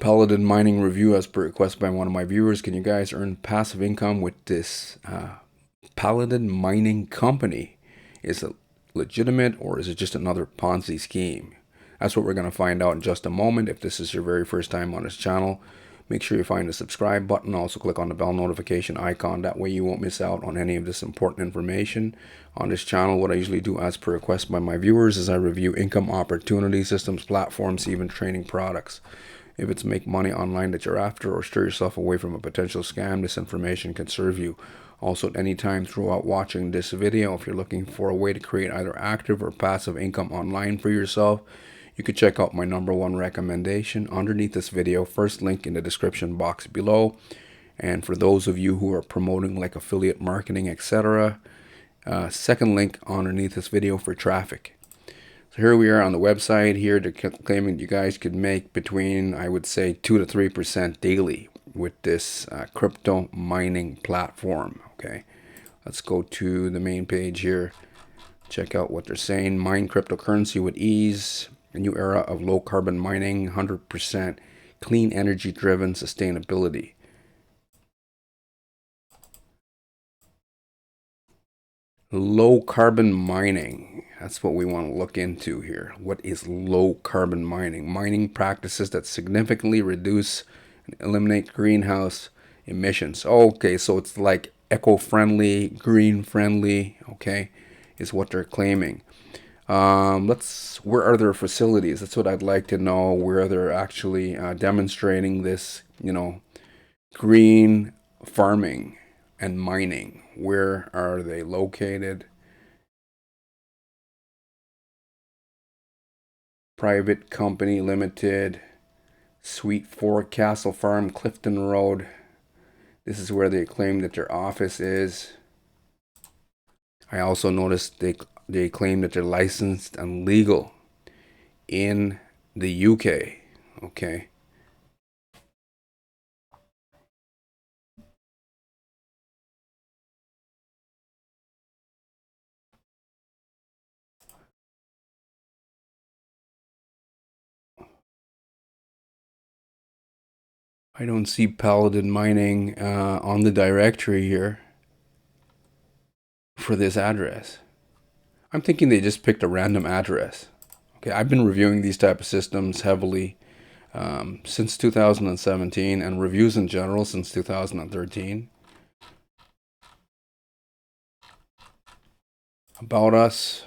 Paladin mining review as per request by one of my viewers. Can you guys earn passive income with this Paladin mining company? Is it legitimate or is it just another Ponzi scheme? That's what we're going to find out in just a moment. If this is your very first time on this channel, make sure you find the subscribe button. Also click on the bell notification icon. That way you won't miss out on any of this important information on this channel. What I usually do as per request by my viewers is I review income opportunity systems, platforms, even training products. If it's make money online that you're after or steer yourself away from a potential scam, this information can serve you. Also, at any time throughout watching this video, if you're looking for a way to create either active or passive income online for yourself, you could check out my #1 recommendation underneath this video. First link in the description box below. And for those of you who are promoting like affiliate marketing, etc., second link underneath this video for traffic. So here we are on the website here. They're claiming you guys could make between, I would say, 2 to 3% daily with this crypto mining platform. Okay, let's go to the main page here. Check out what they're saying. Mine cryptocurrency with ease. A new era of low carbon mining, 100% clean energy driven sustainability. Low carbon mining. That's what we want to look into here. What is low carbon mining? Mining practices that significantly reduce and eliminate greenhouse emissions. Okay, so it's like eco-friendly, green-friendly, okay, is what they're claiming. Where are their facilities? That's what I'd like to know, where they're actually demonstrating this, green farming and mining. Where are they located? Private company limited, Suite 4 Castle Farm, Clifton Road. This is where they claim that their office is. I also noticed they claim that they're licensed and legal in the UK. Okay. I don't see Paladin mining on the directory here for this address. I'm thinking they just picked a random address. Okay, I've been reviewing these type of systems heavily since 2017 and reviews in general since 2013. About us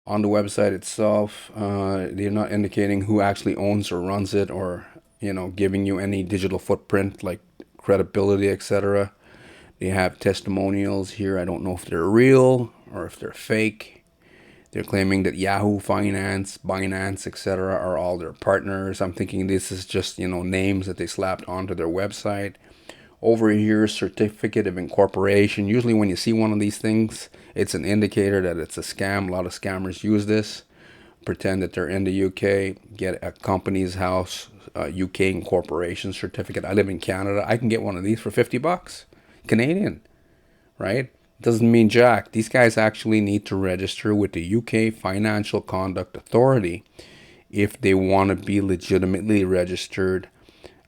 on the website itself, they're not indicating who actually owns or runs it, or giving you any digital footprint like credibility, etc. They have testimonials here. I don't know if they're real or if they're fake. They're claiming that Yahoo Finance, Binance, etc. are all their partners. I'm thinking this is just, names that they slapped onto their website. Over here, certificate of incorporation. Usually when you see one of these things, it's an indicator that it's a scam. A lot of scammers use this. Pretend that they're in the UK, get a company's house, UK incorporation certificate. I live in Canada. I can get one of these for 50 bucks. Canadian, right? Doesn't mean jack. These guys actually need to register with the UK Financial Conduct Authority if they want to be legitimately registered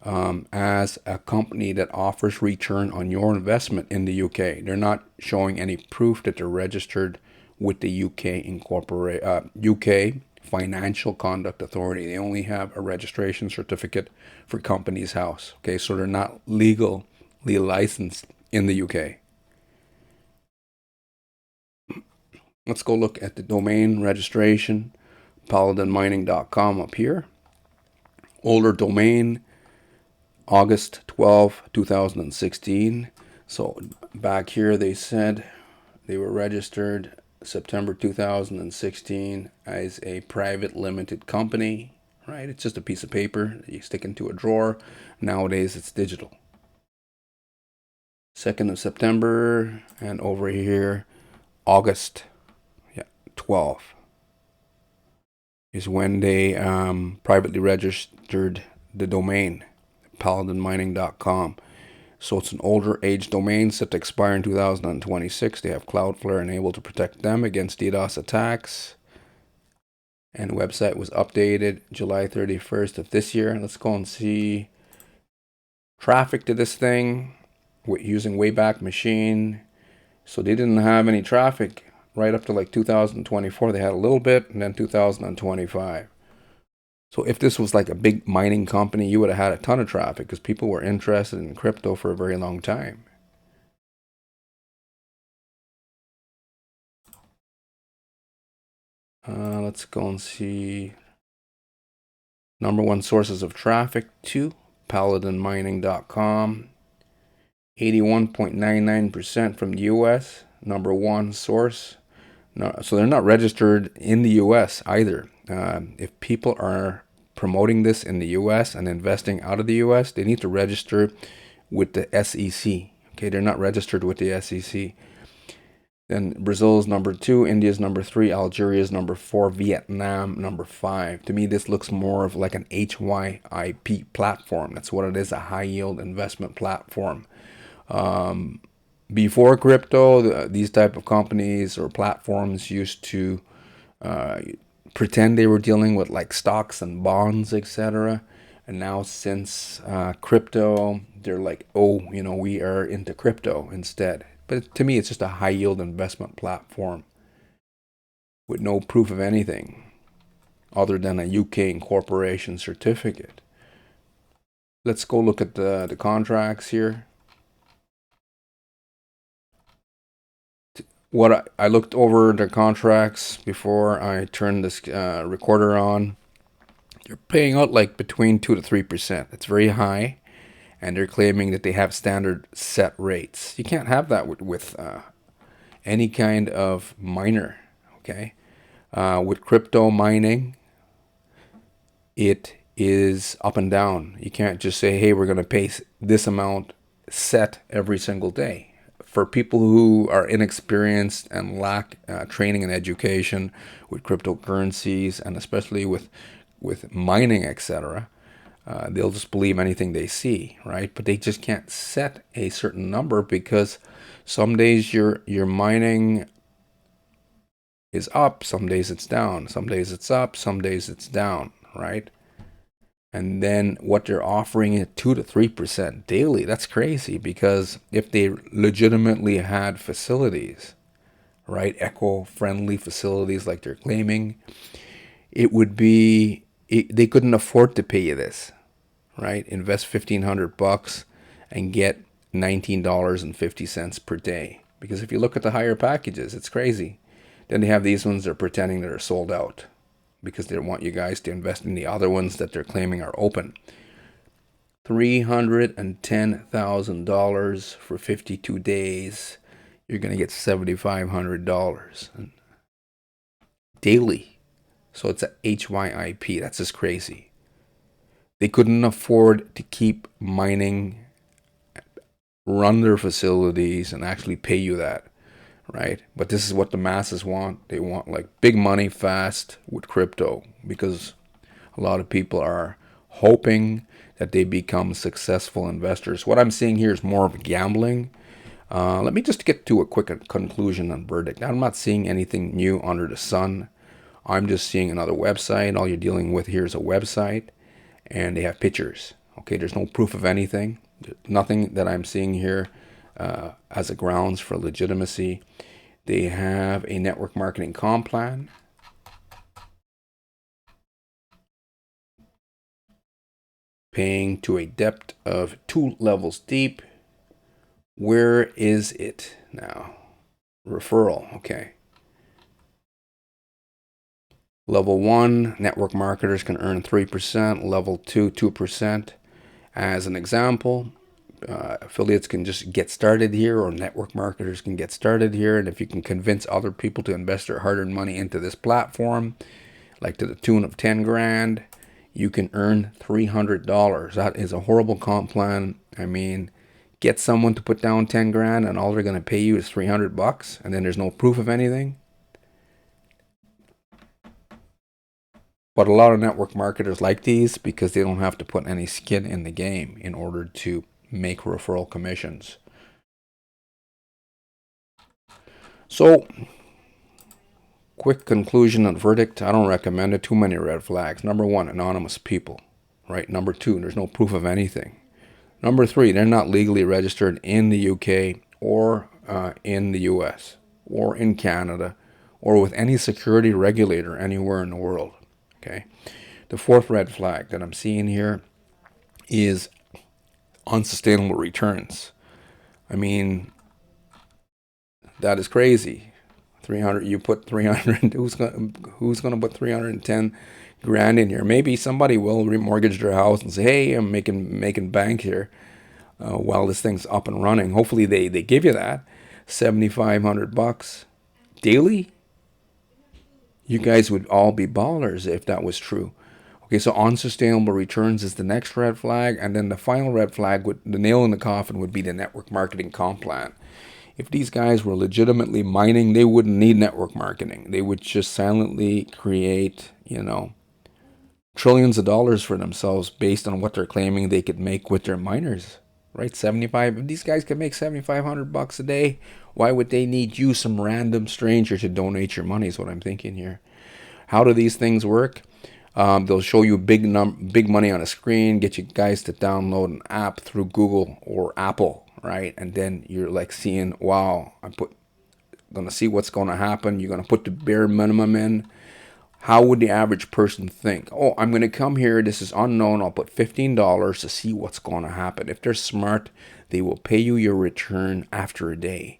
as a company that offers return on your investment in the UK. They're not showing any proof that they're registered with the UK Financial Conduct Authority. They only have a registration certificate for Companies House. Okay, so they're not legally licensed in the UK. Let's go look at the domain registration, paladinmining.com up here. Older domain, August 12, 2016. So back here they said they were registered September 2016 as a private limited company, right? It's just a piece of paper that you stick into a drawer. Nowadays it's digital. 2nd of September, and over here August 12 is when they privately registered the domain, paladinmining.com. So it's an older age domain set to expire in 2026. They have Cloudflare enabled to protect them against DDoS attacks. And the website was updated July 31st of this year. Let's go and see traffic to this thing using Wayback Machine. So they didn't have any traffic right up to like 2024. They had a little bit, and then 2025. So if this was like a big mining company, you would have had a ton of traffic because people were interested in crypto for a very long time. Let's go and see number one sources of traffic to paladinmining.com. 81.99% from the US, number one source. No, so they're not registered in the US either. If people are promoting this in the US and investing out of the US, they need to register with the SEC. Okay, they're not registered with the SEC. Then Brazil's number 2, India's number 3, Algeria's number 4, Vietnam number 5. To me, this looks more of like an HYIP platform. That's what it is, a high yield investment platform. Before crypto, these type of companies or platforms used to pretend they were dealing with like stocks and bonds, etc. And now since crypto, they're like, oh, we are into crypto instead. But to me, it's just a high yield investment platform with no proof of anything other than a UK incorporation certificate. Let's go look at the contracts here. What I looked over the contracts before I turned this recorder on. They're paying out like between 2 to 3%. It's very high, and they're claiming that they have standard set rates. You can't have that with any kind of miner. Okay, with crypto mining, it is up and down. You can't just say, hey, we're going to pay this amount set every single day. For people who are inexperienced and lack training and education with cryptocurrencies, and especially with mining, etc., they'll just believe anything they see, right? But they just can't set a certain number because some days your mining is up, some days it's down, some days it's up, some days it's down, right? And then what they're offering at 2 to 3% daily. That's crazy, because if they legitimately had facilities, right, eco-friendly facilities like they're claiming, it would be, they couldn't afford to pay you this, right? Invest $1,500 and get $19.50 per day. Because if you look at the higher packages, it's crazy. Then they have these ones that are pretending that are sold out, because they want you guys to invest in the other ones that they're claiming are open. $310,000 for 52 days. You're going to get $7,500 daily. So it's a HYIP. That's just crazy. They couldn't afford to keep mining, run their facilities, and actually pay you that. Right? But this is what the masses want. They want like big money fast with crypto, because a lot of people are hoping that they become successful investors. What I'm seeing here is more of gambling. Let me just get to a quick conclusion and verdict. I'm not seeing anything new under the sun. I'm just seeing another website. All you're dealing with here is a website, and they have pictures. Okay, there's no proof of anything. There's nothing that I'm seeing here as a grounds for legitimacy. They have a network marketing comp plan. Paying to a depth of 2 levels deep. Where is it now? Referral, okay. Level 1, network marketers can earn 3%. Level 2, 2%. As an example, affiliates can just get started here, or network marketers can get started here. And if you can convince other people to invest their hard-earned money into this platform, like to the tune of 10 grand, you can earn $300. That is a horrible comp plan. I mean, get someone to put down 10 grand and all they're going to pay you is $300, and then there's no proof of anything. But a lot of network marketers like these because they don't have to put any skin in the game in order to make referral commissions. So Quick conclusion and verdict. I don't recommend it. Too many red flags. Number one, anonymous people. Right. Number two, there's no proof of anything. Number three, they're not legally registered in the UK or in the US or in Canada or with any security regulator anywhere in the world. Okay. The fourth red flag that I'm seeing here is unsustainable returns. I mean, that is crazy. 300, you put 300, who's going to put 310 grand in here? Maybe somebody will remortgage their house and say, hey, I'm making bank here while this thing's up and running. Hopefully they give you that. $7,500 daily. You guys would all be ballers if that was true. Okay, so unsustainable returns is the next red flag, and then the final red flag, the nail in the coffin, would be the network marketing comp plan. If these guys were legitimately mining, they wouldn't need network marketing. They would just silently create, trillions of dollars for themselves based on what they're claiming they could make with their miners, right? If these guys can make $7,500 a day, why would they need you, some random stranger, to donate your money? Is what I'm thinking here. How do these things work? They'll show you big money on a screen, get you guys to download an app through Google or Apple, right? And then you're like seeing, wow, gonna see what's gonna happen. You're gonna put the bare minimum in. How would the average person think? Oh, I'm gonna come here. This is unknown. I'll put $15 to see what's gonna happen. If they're smart, they will pay you your return after a day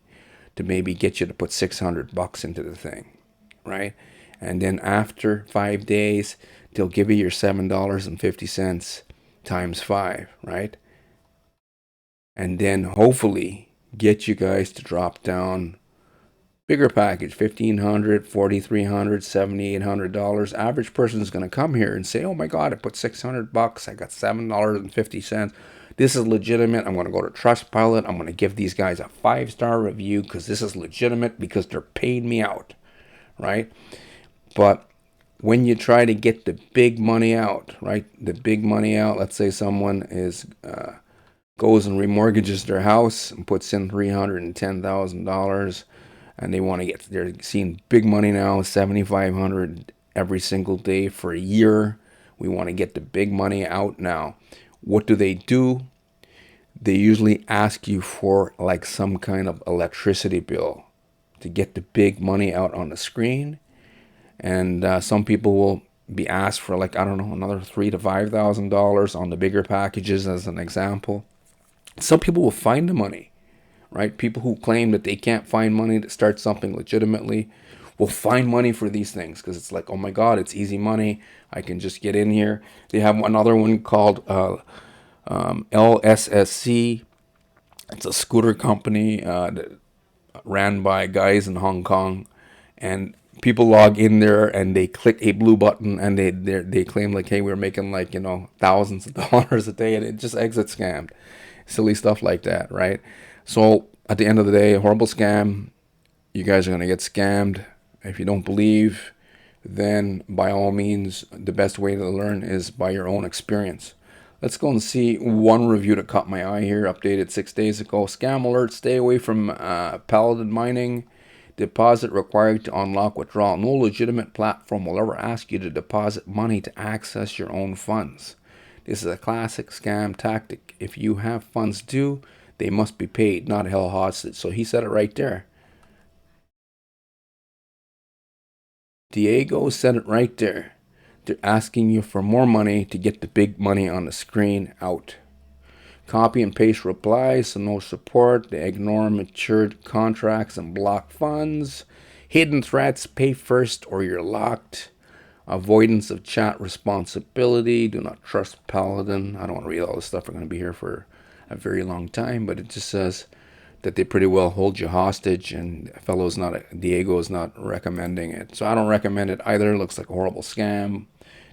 to maybe get you to put $600 into the thing, right? And then after 5 days, they'll give you your $7.50 times 5, right? And then hopefully get you guys to drop down bigger package, $1,500, $4,300, $7,800. Average person is going to come here and say, oh my God, I put $600, I got $7.50. This is legitimate. I'm going to go to Trustpilot. I'm going to give these guys a 5-star review because this is legitimate, because they're paying me out, right? But when you try to get the big money out, right? The big money out, let's say someone goes and remortgages their house and puts in $310,000, and they're seeing big money now, $7,500 every single day for a year. We want to get the big money out now. What do? They usually ask you for like some kind of electricity bill to get the big money out on the screen. And some people will be asked for like, I don't know, another $3,000 to $5,000 on the bigger packages as an example. Some people will find the money, right? People who claim that they can't find money to start something legitimately will find money for these things because it's like, oh my God, it's easy money. I can just get in here. They have another one called LSSC. It's a scooter company that ran by guys in Hong Kong, and people log in there and they click a blue button and they claim like, hey, we're making like, thousands of dollars a day, and it just exit scammed. Silly stuff like that, right? So at the end of the day, a horrible scam. You guys are going to get scammed. If you don't believe, then by all means, the best way to learn is by your own experience. Let's go and see one review that caught my eye here, updated 6 days ago. Scam alert, stay away from Paladin mining. Deposit required to unlock withdrawal. No legitimate platform will ever ask you to deposit money to access your own funds. This is a classic scam tactic. If you have funds due, they must be paid, not held hostage. So he said it right there. Diego said it right there. They're asking you for more money to get the big money on the screen out. Copy and paste replies, so no support. They ignore matured contracts and block funds. Hidden threats, pay first or you're locked. Avoidance of chat responsibility. Do not trust Paladin. I don't want to read all this stuff. We're going to be here for a very long time, but it just says that they pretty well hold you hostage, and Diego is not recommending it. So I don't recommend it either. It looks like a horrible scam.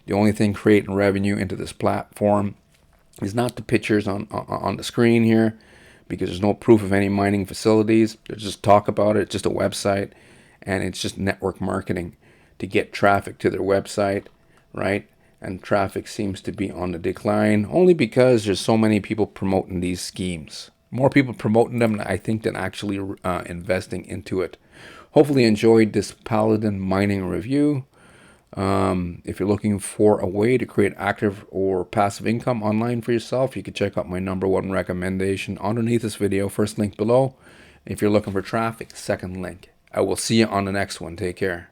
The only thing creating revenue into this platform is not the pictures on the screen here, because there's no proof of any mining facilities. There's just talk about it. It's just a website, and it's just network marketing to get traffic to their website, right? And traffic seems to be on the decline, only because there's so many people promoting these schemes. More people promoting them, I think, than actually investing into it. hopefully you enjoyed this Paladin mining review. If you're looking for a way to create active or passive income online for yourself, you can check out my #1 recommendation underneath this video, first link below. If you're looking for traffic, second link. I will see you on the next one. Take care.